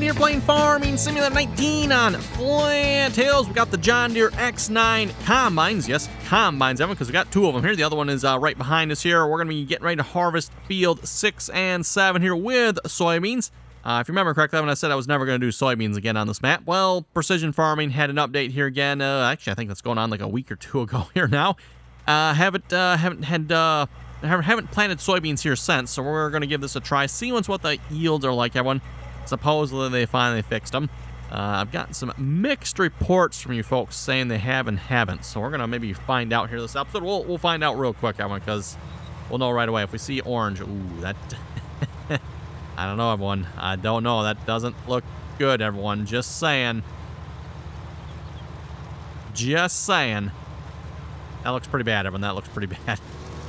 here playing Farming Simulator 19 on Flint Hills. We got the John Deere X9 combines. Yes, combines, Evan, because we got two of them here. The other one is right behind us here. We're going to be getting ready to harvest field 6 and 7 here with soybeans. If you remember correctly, when I said I was never going to do soybeans again on this map, well, Precision Farming had an update here again. Actually, I think that's going on like a week or two ago here now. Haven't planted soybeans here since, so we're going to give this a try. See what the yields are like, everyone. Supposedly they finally fixed them. I've gotten some mixed reports from you folks saying they have and haven't, so we're going to maybe find out here this episode. We'll find out real quick, everyone, because we'll know right away. If we see orange, ooh, that... I don't know, everyone. I don't know. That doesn't look good, everyone. Just saying. Just saying. That looks pretty bad, everyone. That looks pretty bad.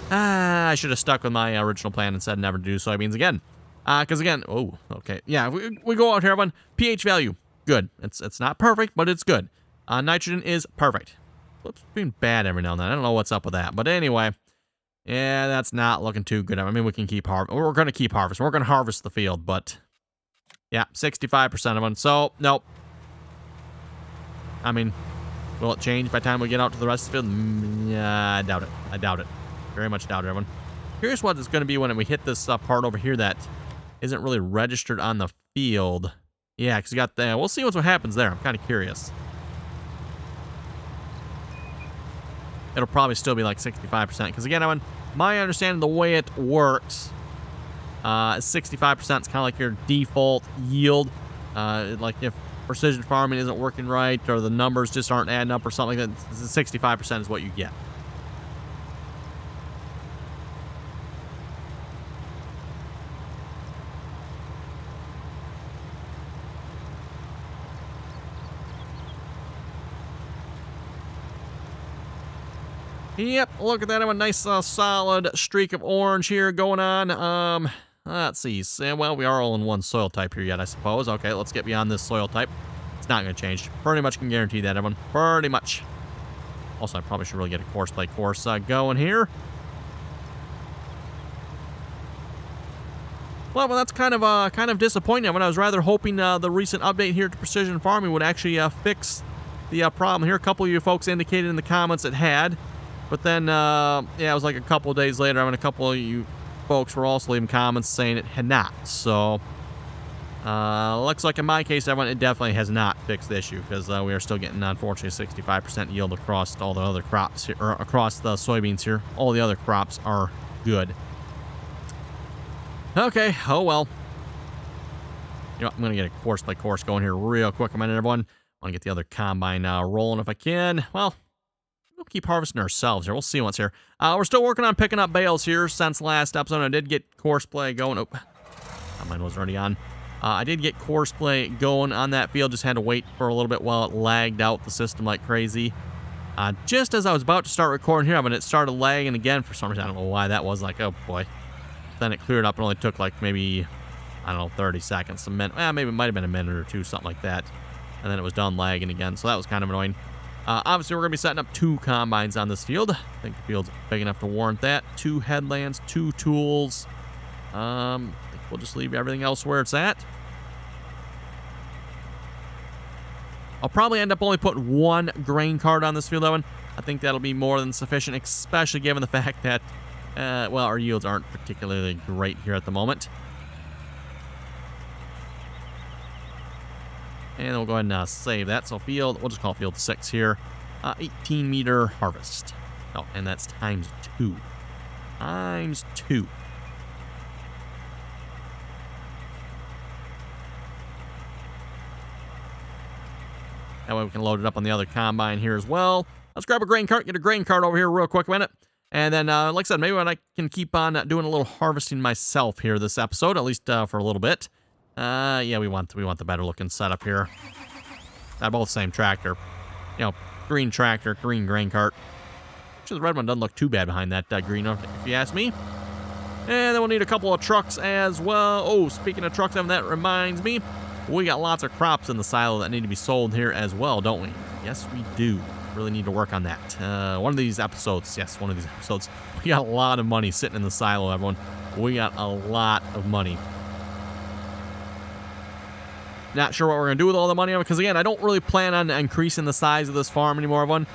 I should have stuck with my original plan and said never to do soybeans again. Because again, oh, okay. Yeah, we go out here, everyone. pH value, good. It's not perfect, but it's good. Nitrogen is perfect. It's being bad every now and then. I don't know what's up with that. But anyway, yeah, that's not looking too good. I mean, we can keep harvesting. We're going to keep harvesting. We're going to harvest the field, but yeah, 65% of them. So, nope. I mean, will it change by the time we get out to the rest of the field? Yeah, I doubt it. I doubt it. Very much doubt it, everyone. Curious what it's going to be when we hit this part over here that isn't really registered on the field. Yeah, because you got the... We'll see what happens there. I'm kind of curious. It'll probably still be like 65%. Because again, everyone, my understanding the way it works, 65% is kind of like your default yield. Like if precision farming isn't working right or the numbers just aren't adding up or something like that, 65% is what you get. Yep, look at that. I have a nice solid streak of orange here going on. Let's see. Well, we are all in one soil type here yet, I suppose. Okay, let's get beyond this soil type. It's not going to change. Pretty much can guarantee that, everyone. Pretty much. Also, I probably should really get a course by course going here. Well, that's kind of disappointing. When I was rather hoping the recent update here to precision farming would actually fix the problem here. A couple of you folks indicated in the comments it had. But then, yeah, it was like a couple of days later. I mean, a couple of you folks were also leaving comments saying it had not. So, looks like in my case, everyone, it definitely has not fixed the issue because we are still getting, unfortunately, 65% yield across all the other crops here, or across the soybeans here. All the other crops are good. Okay, oh well. You know, I'm going to get a course by course going here real quick a minute, everyone. I want to get the other combine rolling if I can. Well, we'll keep harvesting ourselves here. We'll see what's here. We're still working on picking up bales here since last episode. I did get course play going. Oh, mine was already on. I did get course play going on that field. Just had to wait for a little bit while it lagged out the system like crazy. Just as I was about to start recording here, it started lagging again for some reason. I don't know why that was. Like, oh boy. Then it cleared up and only took like maybe, I don't know, 30 seconds. A minute. Maybe it might have been a minute or two, something like that. And then it was done lagging again. So that was kind of annoying. Obviously, we're going to be setting up 2 combines on this field. I think the field's big enough to warrant that. 2 headlands, 2 tools. I think we'll just leave everything else where it's at. I'll probably end up only putting 1 grain cart on this field, Owen. I think that'll be more than sufficient, especially given the fact that, well, our yields aren't particularly great here at the moment. And we'll go ahead and save that. So we'll just call field 6 here. 18 meter harvest. Oh, and that's times 2. Times 2. That way we can load it up on the other combine here as well. Let's grab a grain cart, get a grain cart over here real quick a minute. And then, like I said, maybe when I can keep on doing a little harvesting myself here this episode, at least for a little bit. Yeah, we want the better looking setup here. They're both the same tractor. You know, green tractor, green grain cart. Actually, the red one doesn't look too bad behind that green one, if you ask me. And then we'll need a couple of trucks as well. Oh, speaking of trucks, that reminds me. We got lots of crops in the silo that need to be sold here as well, don't we? Yes, we do. Really need to work on that. One of these episodes, yes, one of these episodes. We got a lot of money sitting in the silo, everyone. We got a lot of money. Not sure what we're going to do with all the money on it, because, again, I don't really plan on increasing the size of this farm anymore, everyone.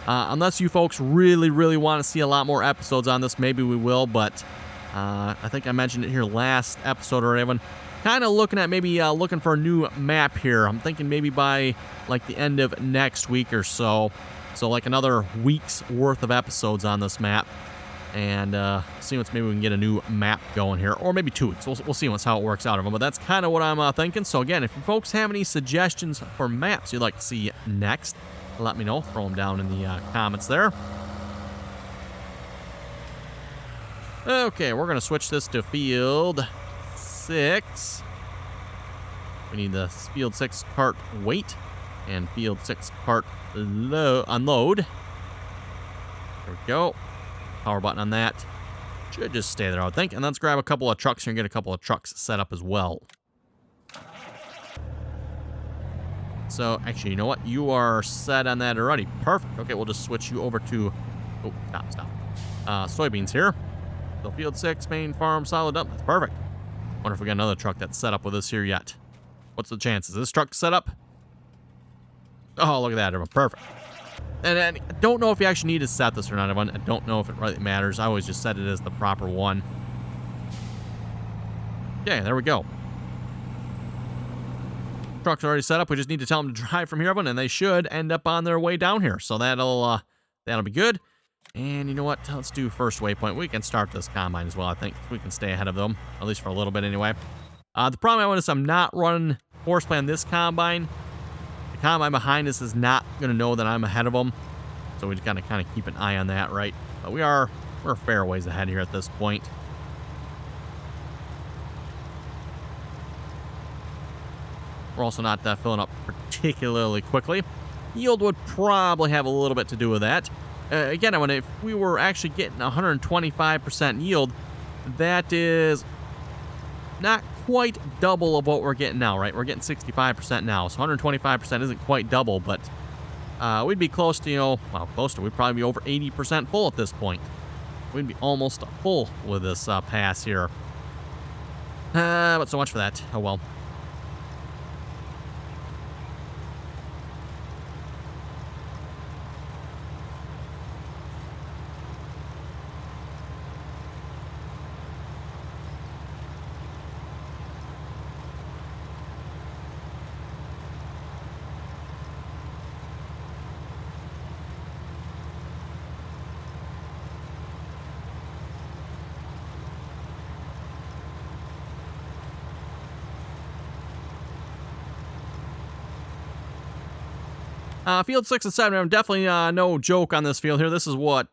Unless you folks really, really want to see a lot more episodes on this, maybe we will, but I think I mentioned it here last episode already, everyone. Kind of looking at maybe looking for a new map here. I'm thinking maybe by, like, the end of next week or so. So, like, another week's worth of episodes on this map. And see what's maybe we can get a new map going here, or maybe 2 weeks. We'll see how it works out of them. But that's kind of what I'm thinking. So again, if you folks have any suggestions for maps you'd like to see next, let me know. Throw them down in the comments there. Okay, we're gonna switch this to field 6. We need the field 6 cart wait and field 6 cart unload. There we go. Power button on that. Should just stay there, I would think. And let's grab a couple of trucks here and get a couple of trucks set up as well. So, actually, you know what? You are set on that already. Perfect. Okay, we'll just switch you over to... Oh, stop. Soybeans here. So, field 6, main farm, solid dump. That's perfect. Wonder if we got another truck that's set up with us here yet. What's the chances? Is this truck set up? Oh, look at that, everyone. Perfect. And I don't know if you actually need to set this or not, everyone. I don't know if it really matters. I always just set it as the proper one. Okay, there we go. Truck's already set up. We just need to tell them to drive from here, everyone, and they should end up on their way down here. So that'll be good. And you know what? Let's do first waypoint. We can start this combine as well, I think. We can stay ahead of them, at least for a little bit anyway. The problem I want is I'm not running horseplay on this combine. Combine behind us is not going to know that I'm ahead of them, so we just got to kind of keep an eye on that, right? But we're a fair ways ahead here at this point. We're also not filling up particularly quickly. Yield would probably have a little bit to do with that. Again, if we were actually getting 125% yield, that is not quite double of what we're getting now, right? We're getting 65% now, so 125% isn't quite double, but we'd be close to, we'd probably be over 80% full at this point. We'd be almost full with this pass here. But so much for that. Oh well. Field 6 and 7, I'm definitely no joke on this field here. This is what,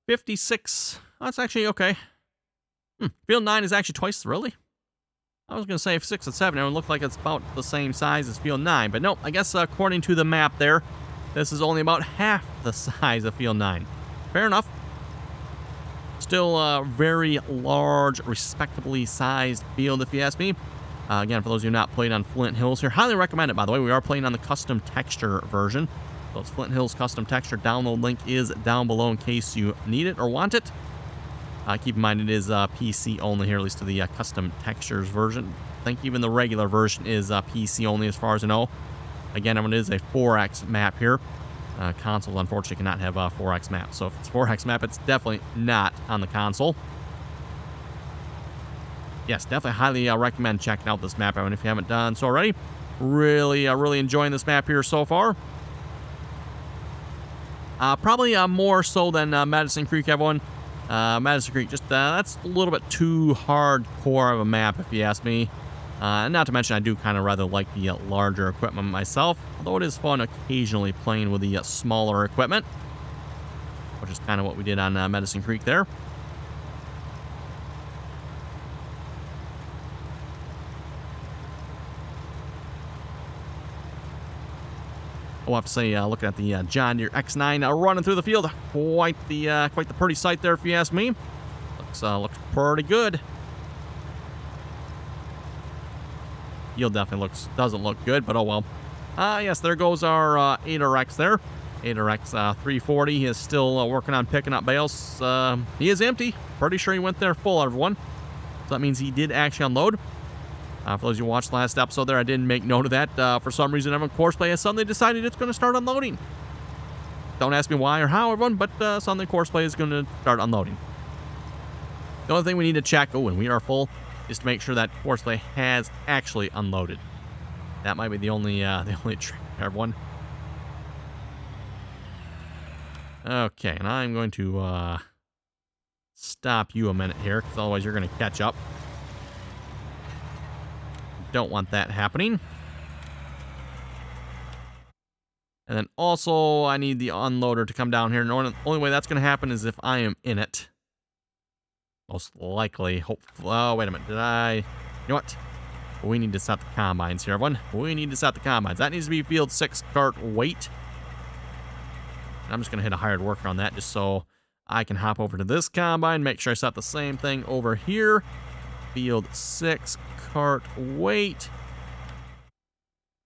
56? Oh, that's actually okay. Field 9 is actually twice, really? I was going to say 6 and 7, it would look like it's about the same size as field 9. But no, I guess according to the map there, this is only about half the size of field 9. Fair enough. Still a very large, respectably sized field, if you ask me. Again, for those of you who have not played on Flint Hills here, highly recommend it, by the way. We are playing on the custom texture version. So it's Flint Hills custom texture. Download link is down below in case you need it or want it. Keep in mind it is PC only here, at least to the custom textures version. I think even the regular version is PC only as far as I know. Again, it is a 4X map here. Consoles, unfortunately, cannot have a 4X map. So if it's 4X map, it's definitely not on the console. Yes, definitely highly recommend checking out this map, everyone, if you haven't done so already. Really enjoying this map here so far. Probably more so than Medicine Creek, everyone. Medicine Creek, just that's a little bit too hardcore of a map, if you ask me. Not to mention, I do kind of rather like the larger equipment myself, although it is fun occasionally playing with the smaller equipment, which is kind of what we did on Medicine Creek there. We'll have to say, looking at the John Deere X9 running through the field, quite the pretty sight there, if you ask me. Looks pretty good. Yield definitely doesn't look good, but oh well. Yes, there goes our 8RX there. 8RX 340. He is still working on picking up bales. He is empty. Pretty sure he went there full, everyone. So that means he did actually unload. For those who watched the last episode there, I didn't make note of that. For some reason, everyone Courseplay has suddenly decided it's going to start unloading. Don't ask me why or how, everyone, but suddenly Courseplay is going to start unloading. The only thing we need to check, when we are full, is to make sure that Courseplay has actually unloaded. That might be the only trick, everyone. Okay, and I'm going to stop you a minute here, because otherwise you're going to catch up. Don't want that happening. And then also, I need the unloader to come down here. The only way that's going to happen is if I am in it. Most likely. Hopefully. Oh, wait a minute. Did I? You know what? We need to set the combines here, everyone. We need to set the combines. That needs to be field 6 cart weight. And I'm just going to hit a hired worker on that just so I can hop over to this combine. Make sure I set the same thing over here. Field 6 cart weight.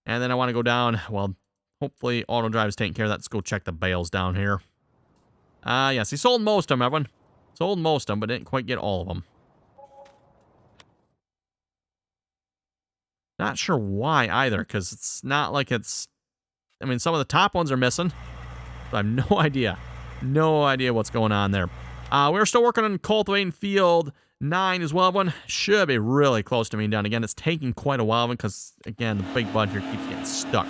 And then I want to go down. Well, hopefully auto drive is taking care of that. Let's go check the bales down here. Yes, he sold most of them, everyone. Sold most of them, but didn't quite get all of them. Not sure why either, because it's not like it's... I mean, some of the top ones are missing. So I have no idea. No idea what's going on there. We're still working on cultivating field 9 as well. One should be really close to being done. Again, it's taking quite a while because, again, the big bud here keeps getting stuck.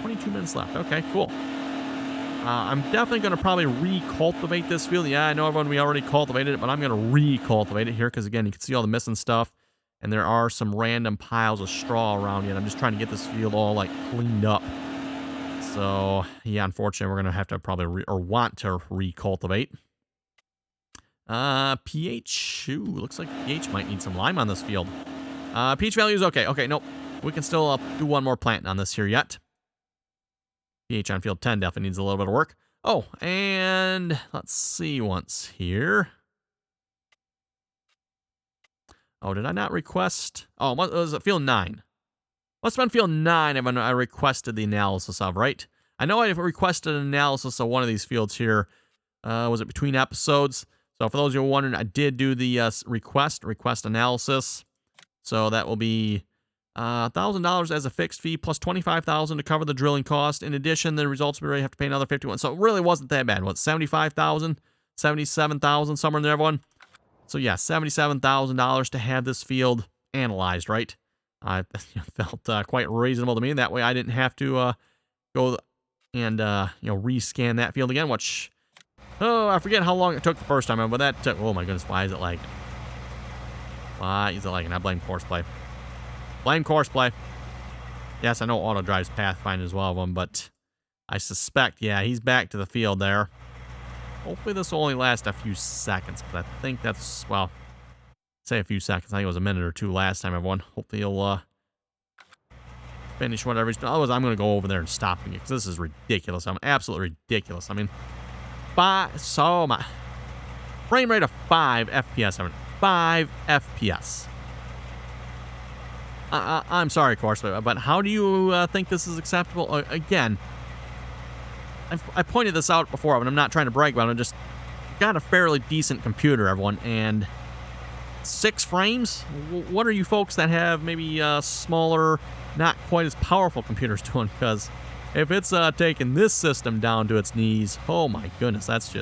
22 minutes left. Okay, cool. I'm definitely going to probably recultivate this field. Yeah, I know, everyone, we already cultivated it, but I'm going to recultivate it here because, again, you can see all the missing stuff, and there are some random piles of straw around yet. I'm just trying to get this field all, like, cleaned up. So, yeah, unfortunately, we're going to have to probably want to recultivate. pH. Ooh, looks like pH might need some lime on this field. pH value is okay. Okay, nope. We can still do one more plant on this here yet. pH on field 10 definitely needs a little bit of work. Oh, and let's see once here. Oh, did I not request? Oh, what was it? Field 9. Must have been field 9 I requested the analysis of, right? I know I requested an analysis of one of these fields here. Was it between episodes? So for those who are wondering, I did do the request analysis. So that will be $1,000 as a fixed fee plus $25,000 to cover the drilling cost. In addition, the results we already have to pay another $51,000. So it really wasn't that bad. What, $75,000, $77,000, somewhere in there, everyone? So yeah, $77,000 to have this field analyzed, right? I felt quite reasonable to me. That way, I didn't have to go and rescan that field again. Which, I forget how long it took the first time, but that took. Oh my goodness, why is it lagging? Why is it lagging? I blame Courseplay. Blame Courseplay. Yes, I know auto drives Pathfinder as well, but I suspect, yeah, he's back to the field there. Hopefully this will only last a few seconds, but I think that's, well, say a few seconds. I think it was a minute or two last time, everyone. Hopefully he'll finish whatever he's doing. Otherwise, I'm going to go over there and stop him because this is ridiculous. I'm absolutely ridiculous. I mean, my frame rate of 5 FPS. I mean, 5 FPS. I'm sorry, Courseplay, but how do you think this is acceptable? Again, I pointed this out before, but I'm not trying to brag about it. I just got a fairly decent computer, everyone, and 6 frames? What are you folks that have maybe smaller, not quite as powerful computers doing? Because if it's taking this system down to its knees, oh my goodness, that's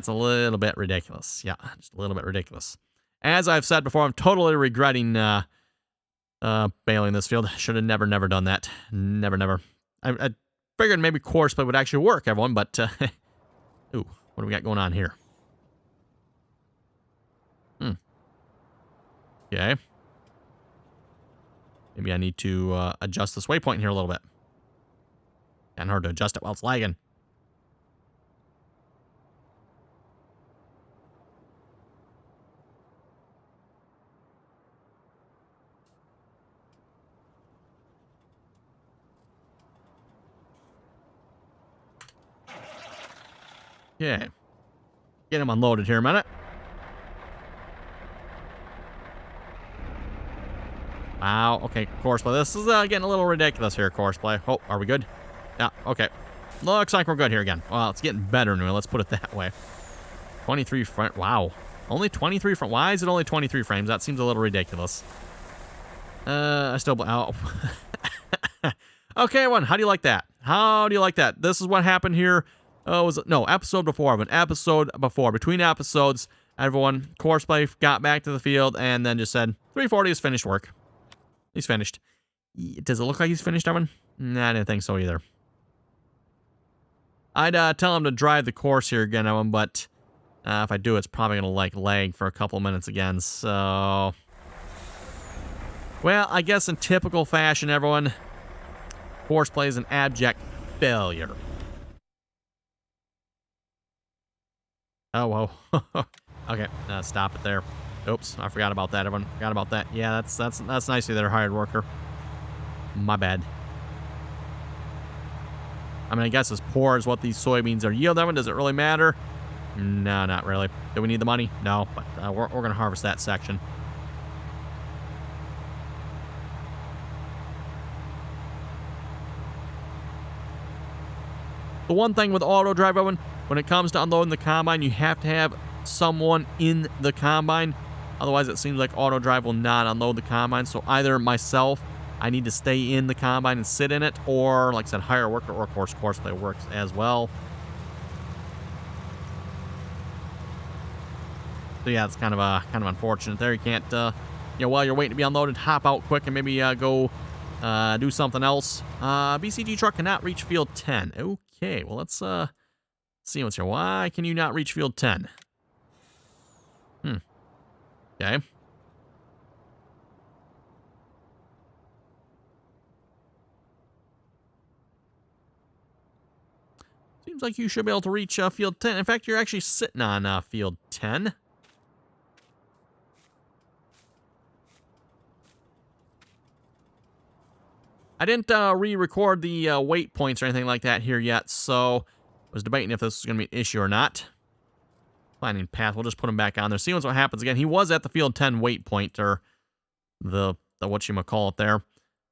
a little bit ridiculous. Yeah, just a little bit ridiculous. As I've said before, I'm totally regretting bailing this field. Should have never done that. Never. I figured maybe Courseplay would actually work, everyone, but ooh, what do we got going on here? Okay. Maybe I need to adjust this waypoint here a little bit. Kind of hard to adjust it while it's lagging. Okay. Get him unloaded here a minute. Wow. Okay, Courseplay. This is getting a little ridiculous here, Courseplay. Oh, are we good? Yeah, okay. Looks like we're good here again. Well, it's getting better anyway. Let's put it that way. 23 front. Wow. Only 23 frames. Why is it only 23 frames? That seems a little ridiculous. I still... Oh. Okay, everyone. How do you like that? How do you like that? This is what happened here. Episode before. But episode before. Between episodes, everyone, Courseplay got back to the field and then just said, 340 is finished work. He's finished. Does it look like he's finished, Evan? Nah, I didn't think so either. I'd tell him to drive the course here again, Evan, but if I do, it's probably going to, like, lag for a couple of minutes again, so... Well, I guess in typical fashion, everyone, Courseplay is an abject failure. Oh, whoa. Okay, stop it there. Oops, I forgot about that, everyone. Forgot about that. Yeah, that's nice of their hired worker. My bad. I mean, I guess as poor as what these soybeans are yielding, does it really matter? No, not really. Do we need the money? No, but we're going to harvest that section. The one thing with auto drive, Owen, when it comes to unloading the combine, you have to have someone in the combine. Otherwise, it seems like auto drive will not unload the combine. So either myself, I need to stay in the combine and sit in it, or, like I said, hire a worker, or of course, Courseplay works as well. So yeah, it's kind of unfortunate there. You can't, while you're waiting to be unloaded, hop out quick and maybe go do something else. BCG truck cannot reach field 10. Okay, well, let's see what's here. Why can you not reach field 10? Okay. Seems like you should be able to reach field 10. In fact, you're actually sitting on field 10. I didn't re-record the weight points or anything like that here yet, so I was debating if this was going to be an issue or not. Planning path, we'll just put him back on there. See what happens again. He was at the field 10 weight point, or the whatchamacallit there.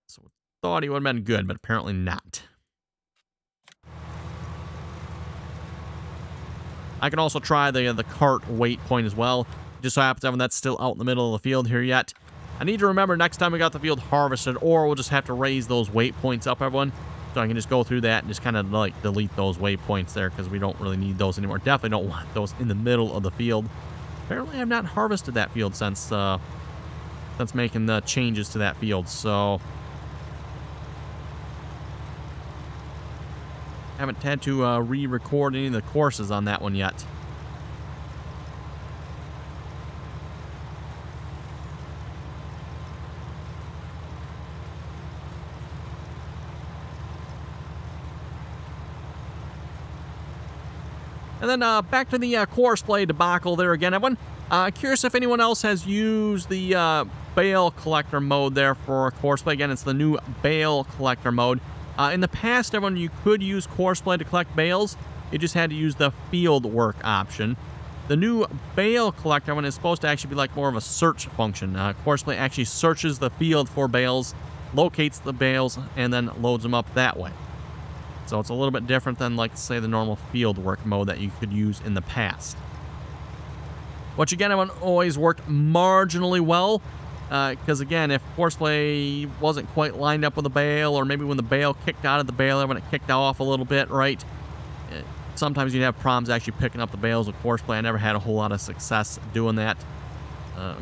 So thought he would have been good, but apparently not. I can also try the cart weight point as well. Just so happens Evan, that's still out in the middle of the field here yet. I need to remember next time we got the field harvested, or we'll just have to raise those weight points up, everyone. So I can just go through that and just kind of like delete those weight points there, because we don't really need those anymore. Definitely don't want those in the middle of the field. Apparently I've not harvested that field since making the changes to that field, so haven't had to re-record any of the courses on that one yet. And then back to the Courseplay debacle there again, everyone. Curious if anyone else has used the Bale collector mode there for Courseplay. Again, it's the new Bale collector mode. In the past, everyone, you could use Courseplay to collect bales. You just had to use the field work option. The new Bale collector one is supposed to actually be like more of a search function. Courseplay actually searches the field for bales, locates the bales, and then loads them up that way. So it's a little bit different than, like, say, the normal field work mode that you could use in the past. Which, again, everyone, always worked marginally well. Because, again, if Courseplay wasn't quite lined up with the bale, or maybe when the bale kicked out of the bale, when it kicked off a little bit, right? Sometimes you'd have problems actually picking up the bales with Courseplay. I never had a whole lot of success doing that.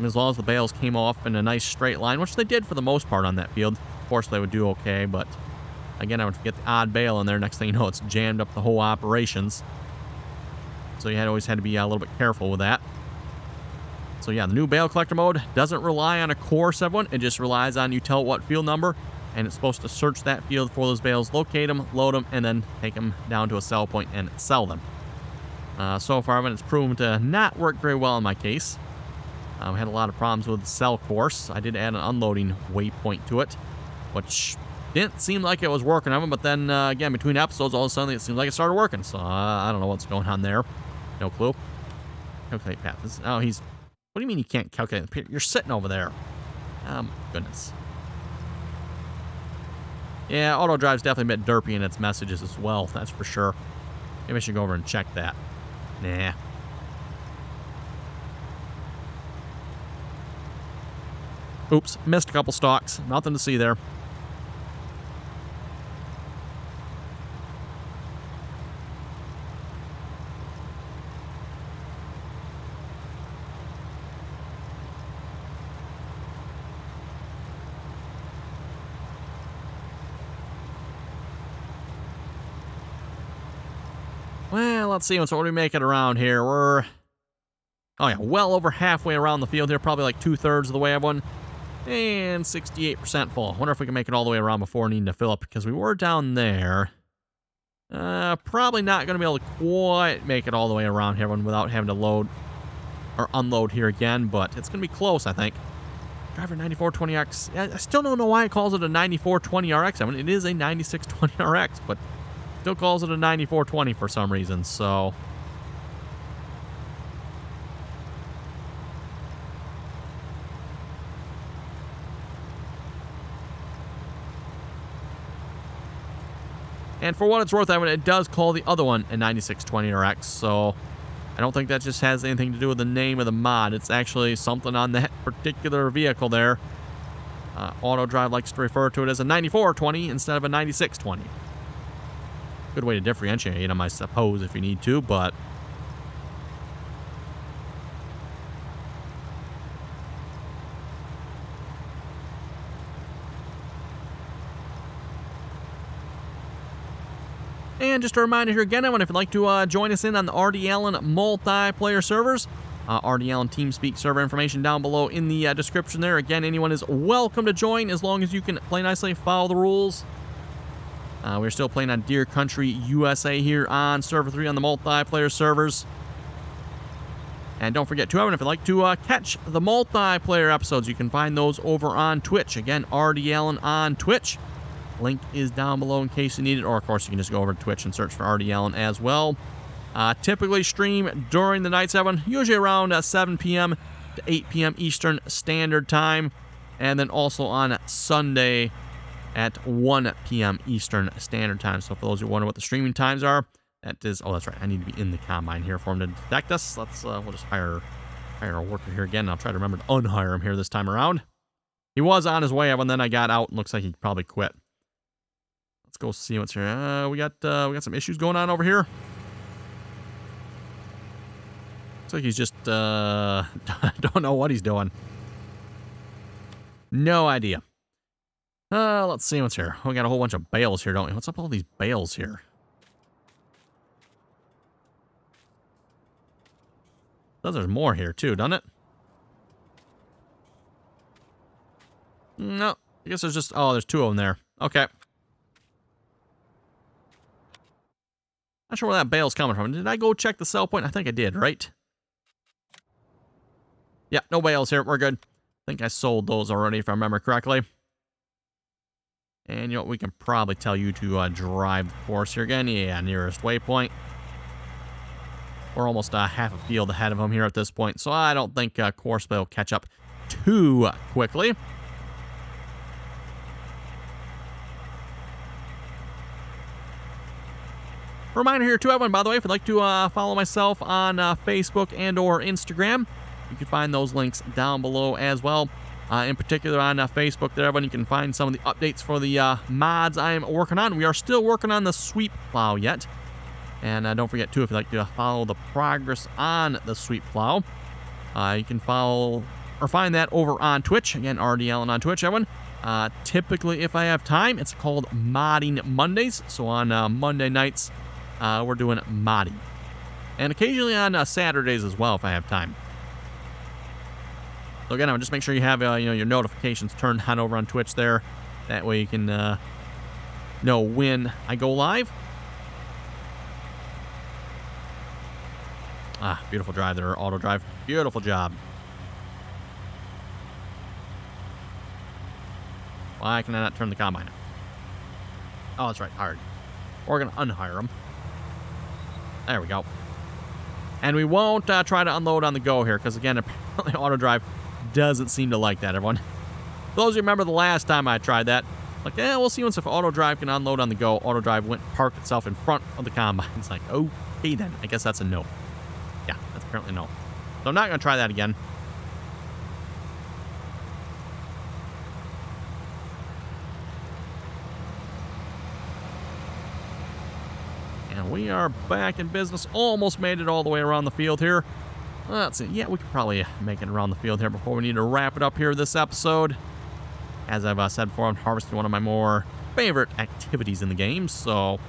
As long as the bales came off in a nice straight line, which they did for the most part on that field, Courseplay would do okay, but again, I would get the odd bale in there. Next thing you know, it's jammed up the whole operations. So you always had to be a little bit careful with that. So yeah, the new bale collector mode doesn't rely on a course, everyone. It just relies on you tell what field number, and it's supposed to search that field for those bales, locate them, load them, and then take them down to a sell point and sell them. So far, it's proven to not work very well in my case. We had a lot of problems with the sell course. I did add an unloading waypoint to it, which didn't seem like it was working on them, but then, again, between episodes, all of a sudden, it seemed like it started working, so I don't know what's going on there. No clue. Calculate path. Oh, he's... What do you mean you can't calculate? You're sitting over there. Oh, my goodness. Yeah, auto drive's definitely a bit derpy in its messages as well, that's for sure. Maybe I should go over and check that. Nah. Oops, missed a couple stalks. Nothing to see there. Well, let's see. So what do we make it around here? We're, oh yeah, well over halfway around the field here. Probably like 2/3 of the way, everyone. And 68% full. Wonder if we can make it all the way around before needing to fill up, because we were down there. Probably not going to be able to quite make it all the way around here without having to load or unload here again, but it's going to be close, I think. Driver 9420RX. I still don't know why it calls it a 9420RX. I mean, it is a 9620RX, but still calls it a 9420 for some reason, so... And for what it's worth, it does call the other one a 9620RX, so I don't think that just has anything to do with the name of the mod. It's actually something on that particular vehicle there. AutoDrive likes to refer to it as a 9420 instead of a 9620. Good way to differentiate them, I suppose, if you need to, but... And just a reminder here again, if you'd like to join us in on the RDAllen multiplayer servers, RDAllen TeamSpeak server information down below in the description there. Again, anyone is welcome to join as long as you can play nicely, follow the rules. We're still playing on Deer Country USA here on Server 3 on the multiplayer servers. And don't forget, too, if you'd like to catch the multiplayer episodes, you can find those over on Twitch. Again, RDAllen on Twitch. Link is down below in case you need it, or of course you can just go over to Twitch and search for RDAllen as well. Typically stream during the night, usually around 7 p.m. to 8 p.m. Eastern Standard Time, and then also on Sunday at 1 p.m. Eastern Standard Time. So for those who wonder what the streaming times are, that is, oh, that's right, I need to be in the combine here for him to detect us. Let's we'll just hire a worker here again. I'll try to remember to unhire him here this time around. He was on his way up, and then I got out, and looks like he probably quit. Let's go see what's here. We got some issues going on over here. Looks like he's just don't know what he's doing. No idea. Let's see what's here. We got a whole bunch of bales here, don't we? What's up with all these bales here? Says there's more here too, doesn't it? No, I guess there's just, oh, there's 2 of them there. Okay. Not sure where that bale's coming from. Did I go check the sell point? I think I did, right? Yeah, no bales here. We're good. I think I sold those already, if I remember correctly. And you know what? We can probably tell you to drive the course here again. Yeah, nearest waypoint. We're almost half a field ahead of them here at this point, so I don't think course will catch up too quickly. Reminder here to everyone, by the way, if you'd like to follow myself on Facebook and or Instagram, you can find those links down below as well. In particular on Facebook there, everyone, you can find some of the updates for the mods I am working on. We are still working on the sweep plow yet. And don't forget, too, if you'd like to follow the progress on the sweep plow, you can follow or find that over on Twitch. Again, RDAllen on Twitch, everyone. Typically, if I have time, it's called Modding Mondays. So on Monday nights, we're doing modding. And occasionally on Saturdays as well, if I have time. So again, just make sure you have your notifications turned on over on Twitch there. That way you can know when I go live. Ah, beautiful drive there, auto drive. Beautiful job. Why can I not turn the combine on? Oh, that's right, hired. We're going to unhire them. There we go. And we won't try to unload on the go here, because again, apparently auto drive doesn't seem to like that, everyone. For those of you remember the last time I tried that, like, yeah, we'll see once if auto drive can unload on the go. Auto drive went and parked itself in front of the combine. It's like, okay then, I guess that's a no. Yeah, that's apparently no. So I'm not going to try that again. we are back in business. Almost made it all the way around the field here. Let's see. Yeah, we could probably make it around the field here before we need to wrap it up here this episode. As I've said before, I'm harvesting one of my more favorite activities in the game, so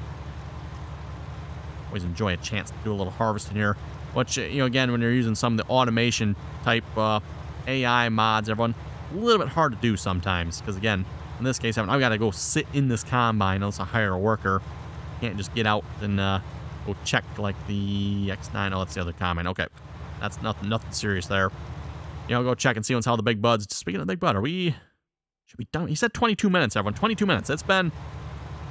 always enjoy a chance to do a little harvesting here. Which, you know, again, when you're using some of the automation type AI mods, everyone, a little bit hard to do sometimes. Because, again, in this case, I've got to go sit in this combine unless I hire a worker. Can't just get out and go check, like, the X9. Oh, that's the other combine. Okay. That's nothing serious there. You know, go check and see how the big buds. Speaking of the big bud, should be done? He said 22 minutes, everyone. 22 minutes. It's been,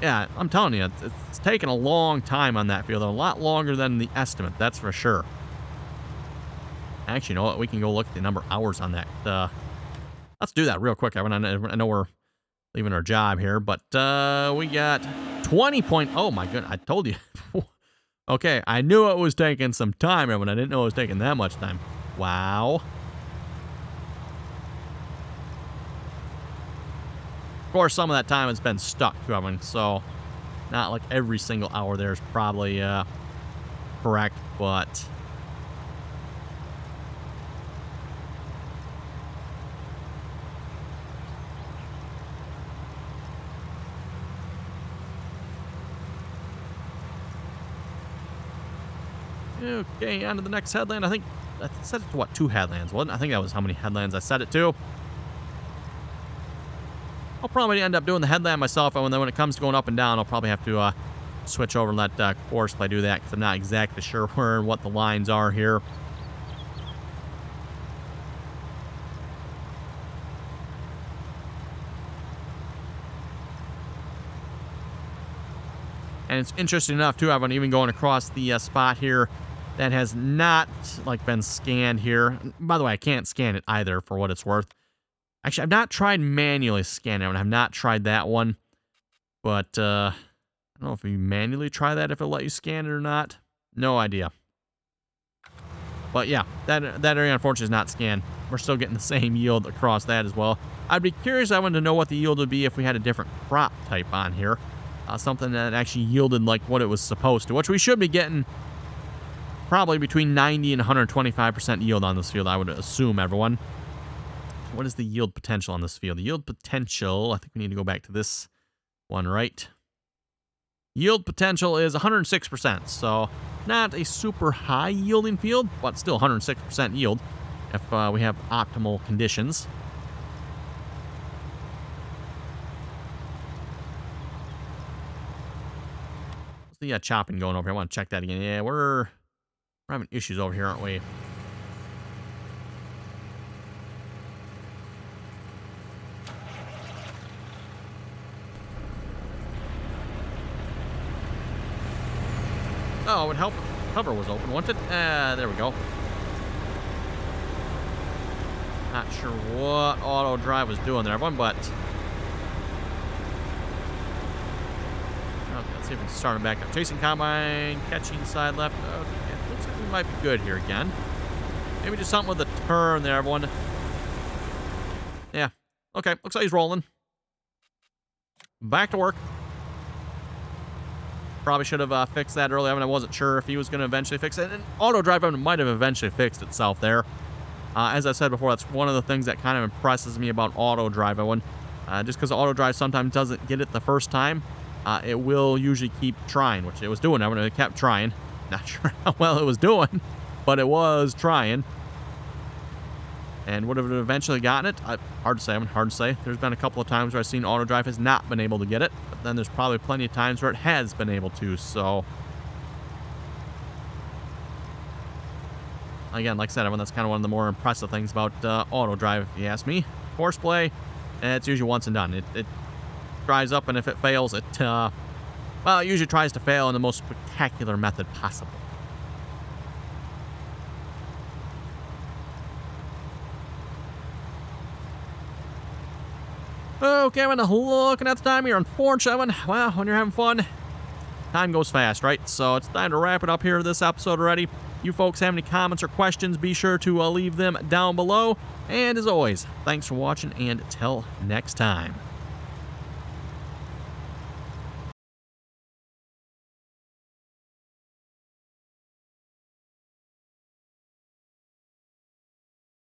yeah, I'm telling you, it's taken a long time on that field. A lot longer than the estimate, that's for sure. Actually, you know what? We can go look at the number of hours on that. Let's do that real quick, everyone. I know we're leaving our job here, but we got 20 point. Oh, my goodness. I told you. Okay, I knew it was taking some time, everyone. I didn't know it was taking that much time. Wow. Of course, some of that time has been stuck to everyone, so not like every single hour there is probably correct, but okay, on to the next headland. I think I set it to, what, 2 headlands, wasn't it? I think that was how many headlands I set it to. I'll probably end up doing the headland myself, and then when it comes to going up and down, I'll probably have to switch over and let course play do that, because I'm not exactly sure where and what the lines are here. And it's interesting enough, too, I've been even going across the spot here that has not, like, been scanned here. By the way, I can't scan it either, for what it's worth. Actually, I've not tried manually scanning it. I've not tried that one. But, I don't know if you manually try that, if it'll let you scan it or not. No idea. But, yeah, that area, unfortunately, is not scanned. We're still getting the same yield across that as well. I'd be curious, I wanted to know what the yield would be if we had a different crop type on here. Something that actually yielded like what it was supposed to, which we should be getting probably between 90 and 125% yield on this field, I would assume, everyone. What is the yield potential on this field? The yield potential, I think we need to go back to this one, right? Yield potential is 106%, so not a super high yielding field, but still 106% yield if we have optimal conditions. The chopping going over here. I want to check that again. Yeah, we're having issues over here, aren't we? Oh, it would help if cover was open, wouldn't it? There we go. Not sure what auto drive was doing there, everyone, but let's see if we can start him back up. Chasing combine, catching side left. Okay, looks like we might be good here again. Maybe just something with a turn there, everyone. Yeah. Okay, looks like he's rolling. Back to work. Probably should have fixed that earlier. I mean, I wasn't sure if he was going to eventually fix it. And auto drive might have eventually fixed itself there. As I said before, that's one of the things that kind of impresses me about auto drive. Just because auto drive sometimes doesn't get it the first time, it will usually keep trying, which it was doing. It kept trying. Not sure how well it was doing, but it was trying. And would have it eventually gotten it? Hard to say. Hard to say. There's been a couple of times where I've seen auto drive has not been able to get it, but then there's probably plenty of times where it has been able to. So again, like I said, that's kind of one of the more impressive things about auto drive, if you ask me. Horseplay, it's usually once and done. It drives up, and if it fails, it usually tries to fail in the most spectacular method possible. Okay, I'm looking at the time here. Unfortunately, well, when you're having fun, time goes fast, right? So it's time to wrap it up here this episode already. You folks have any comments or questions, be sure to leave them down below. And as always, thanks for watching, and till next time.